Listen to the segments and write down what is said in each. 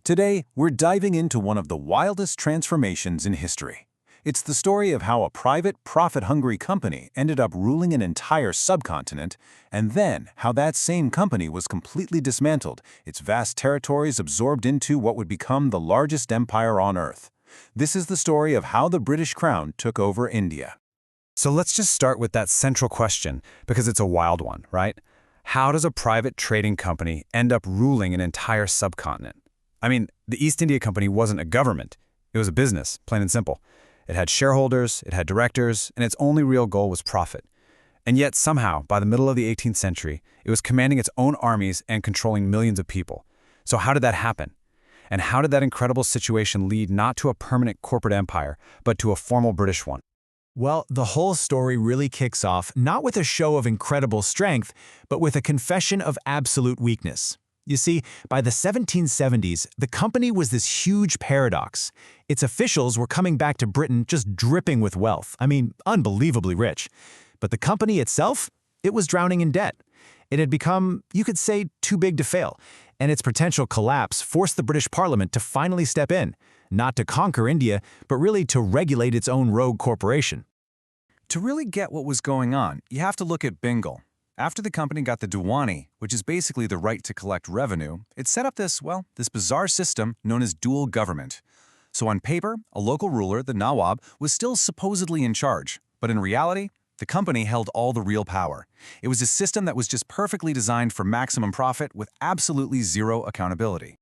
Today, we're diving into one of the wildest transformations in history. It's the story of how a private, profit-hungry company ended up ruling an entire subcontinent, and then how that same company was completely dismantled, its vast territories absorbed into what would become the largest empire on Earth. This is the story of how the British Crown took over India. So let's just start with that central question, because it's a wild one, right? How does a private trading company end up ruling an entire subcontinent? I mean, the East India Company wasn't a government. It was a business, plain and simple. It had shareholders, it had directors, and its only real goal was profit. And yet somehow, by the middle of the 18th century, it was commanding its own armies and controlling millions of people. So how did that happen? And how did that incredible situation lead not to a permanent corporate empire, but to a formal British one? Well, the whole story really kicks off not with a show of incredible strength, but with a confession of absolute weakness. You see, by the 1770s, the company was this huge paradox. Its officials were coming back to Britain just dripping with wealth. I mean, unbelievably rich. But the company itself, it was drowning in debt. It had become, you could say, too big to fail, and its potential collapse forced the British Parliament to finally step in, not to conquer India, but really to regulate its own rogue corporation. To really get what was going on, you have to look at Bengal. After the company got the Diwani, which is basically the right to collect revenue, it set up this bizarre system known as dual government. So on paper, a local ruler, the Nawab, was still supposedly in charge, but in reality, the company held all the real power. It was a system that was just perfectly designed for maximum profit with absolutely zero accountability.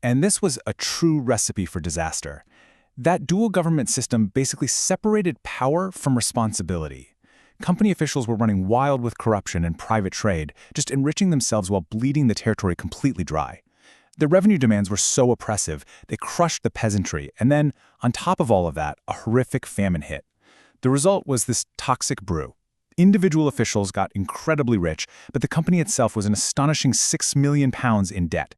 And this was a true recipe for disaster. That dual government system basically separated power from responsibility. Company officials were running wild with corruption and private trade, just enriching themselves while bleeding the territory completely dry. The revenue demands were so oppressive, they crushed the peasantry, and then, on top of all of that, a horrific famine hit. The result was this toxic brew. Individual officials got incredibly rich, but the company itself was an astonishing £6 million in debt.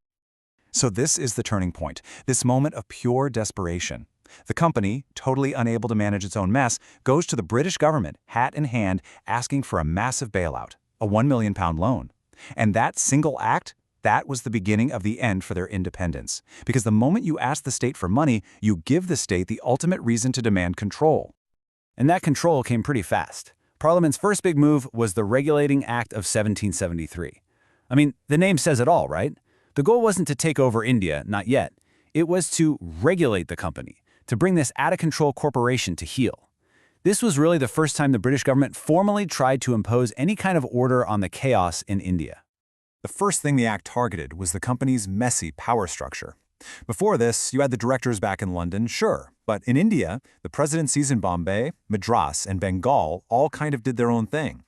So this is the turning point, this moment of pure desperation. The company, totally unable to manage its own mess, goes to the British government, hat in hand, asking for a massive bailout, a £1 million loan. And that single act, that was the beginning of the end for their independence. Because the moment you ask the state for money, you give the state the ultimate reason to demand control. And that control came pretty fast. Parliament's first big move was the Regulating Act of 1773. I mean, the name says it all, right? The goal wasn't to take over India, not yet. It was to regulate the company, to bring this out-of-control corporation to heel. This was really the first time the British government formally tried to impose any kind of order on the chaos in India. The first thing the act targeted was the company's messy power structure. Before this, you had the directors back in London, sure, but in India, the presidencies in Bombay, Madras, and Bengal all kind of did their own thing.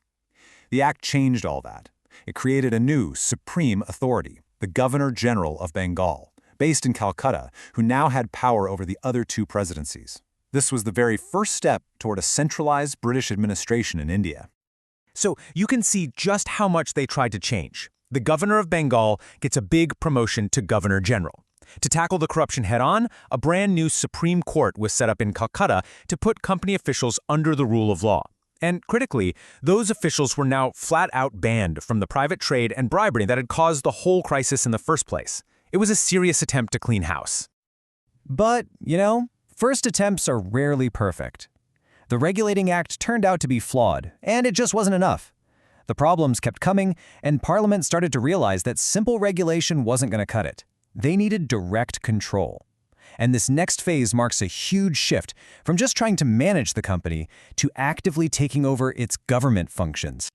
The act changed all that. It created a new supreme authority, the Governor-General of Bengal, based in Calcutta, who now had power over the other two presidencies. This was the very first step toward a centralized British administration in India. So you can see just how much they tried to change. The governor of Bengal gets a big promotion to governor general. To tackle the corruption head-on, a brand new Supreme Court was set up in Calcutta to put company officials under the rule of law. And critically, those officials were now flat-out banned from the private trade and bribery that had caused the whole crisis in the first place. It was a serious attempt to clean house. But, first attempts are rarely perfect. The Regulating Act turned out to be flawed, and it just wasn't enough. The problems kept coming, and Parliament started to realize that simple regulation wasn't going to cut it. They needed direct control. And this next phase marks a huge shift from just trying to manage the company to actively taking over its government functions.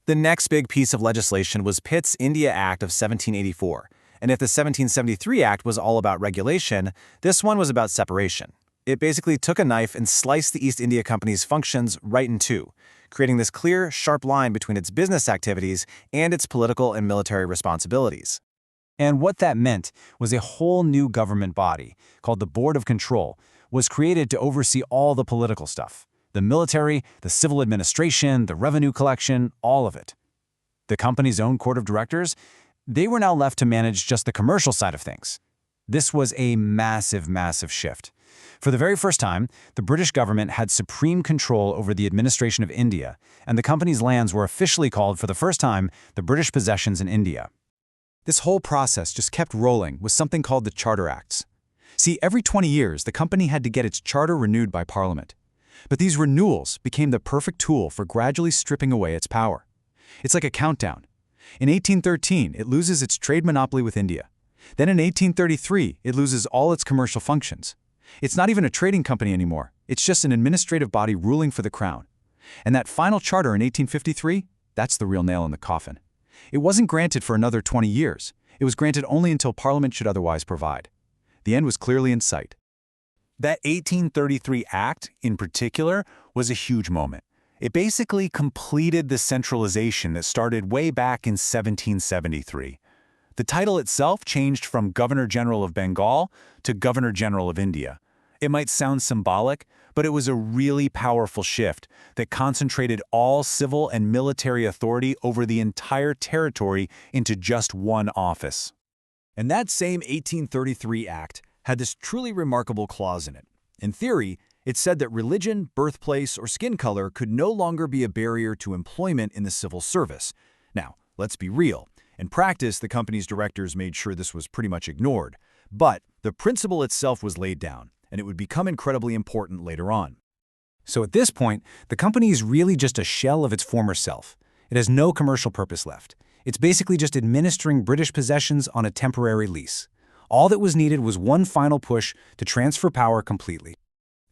The next big piece of legislation was Pitt's India Act of 1784. And if the 1773 Act was all about regulation, this one was about separation. It basically took a knife and sliced the East India Company's functions right in two, creating this clear, sharp line between its business activities and its political and military responsibilities. And what that meant was a whole new government body, called the Board of Control, was created to oversee all the political stuff. The military, the civil administration, the revenue collection, all of it. The company's own court of directors, they were now left to manage just the commercial side of things. This was a massive, massive shift. For the very first time, the British government had supreme control over the administration of India, and the company's lands were officially called for the first time the British possessions in India. This whole process just kept rolling with something called the Charter Acts. See, every 20 years, the company had to get its charter renewed by Parliament. But these renewals became the perfect tool for gradually stripping away its power. It's like a countdown. In 1813, it loses its trade monopoly with India. Then in 1833, it loses all its commercial functions. It's not even a trading company anymore. It's just an administrative body ruling for the crown. And that final charter in 1853, that's the real nail in the coffin. It wasn't granted for another 20 years. It was granted only until Parliament should otherwise provide. The end was clearly in sight. That 1833 Act, in particular, was a huge moment. It basically completed the centralization that started way back in 1773. The title itself changed from Governor-General of Bengal to Governor-General of India. It might sound symbolic, but it was a really powerful shift that concentrated all civil and military authority over the entire territory into just one office. And that same 1833 Act had this truly remarkable clause in it. In theory, it said that religion, birthplace, or skin color could no longer be a barrier to employment in the civil service. Now, let's be real. In practice, the company's directors made sure this was pretty much ignored. But the principle itself was laid down, and it would become incredibly important later on. So at this point, the company is really just a shell of its former self. It has no commercial purpose left. It's basically just administering British possessions on a temporary lease. All that was needed was one final push to transfer power completely.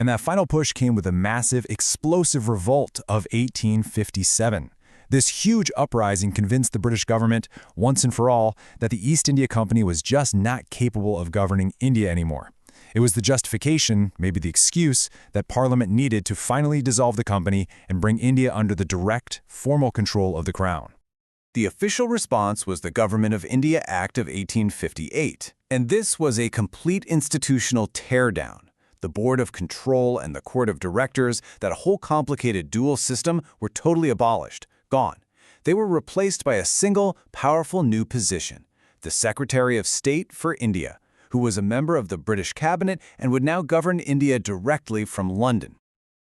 And that final push came with a massive, explosive revolt of 1857. This huge uprising convinced the British government, once and for all, that the East India Company was just not capable of governing India anymore. It was the justification, maybe the excuse, that Parliament needed to finally dissolve the company and bring India under the direct, formal control of the Crown. The official response was the Government of India Act of 1858, and this was a complete institutional teardown. The Board of Control and the Court of Directors, that whole complicated dual system, were totally abolished, gone. They were replaced by a single, powerful new position, the Secretary of State for India, who was a member of the British cabinet and would now govern India directly from London.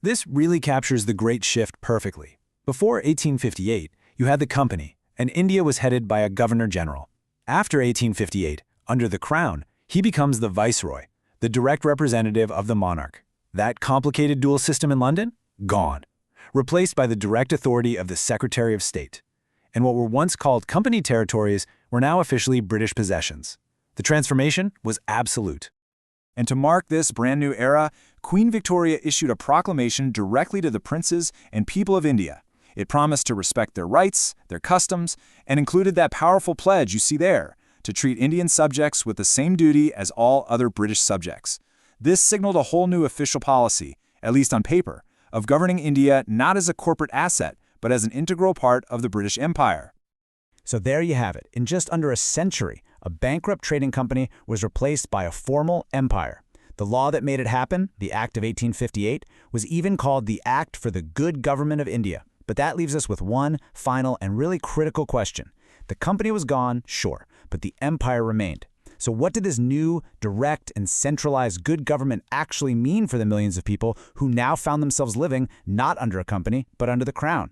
This really captures the Great Shift perfectly. Before 1858, you had the company, and India was headed by a Governor-General. After 1858, under the Crown, he becomes the Viceroy, the direct representative of the monarch. That complicated dual system in London? Gone. Replaced by the direct authority of the Secretary of State. And what were once called company territories were now officially British possessions. The transformation was absolute. And to mark this brand new era, Queen Victoria issued a proclamation directly to the princes and people of India. It promised to respect their rights, their customs, and included that powerful pledge you see there, to treat Indian subjects with the same duty as all other British subjects. This signaled a whole new official policy, at least on paper, of governing India not as a corporate asset, but as an integral part of the British Empire. So there you have it. In just under a century, a bankrupt trading company was replaced by a formal empire. The law that made it happen, the Act of 1858, was even called the Act for the Good Government of India. But that leaves us with one final and really critical question. The company was gone, sure, but the empire remained. So what did this new, direct, and centralized good government actually mean for the millions of people who now found themselves living not under a company, but under the crown?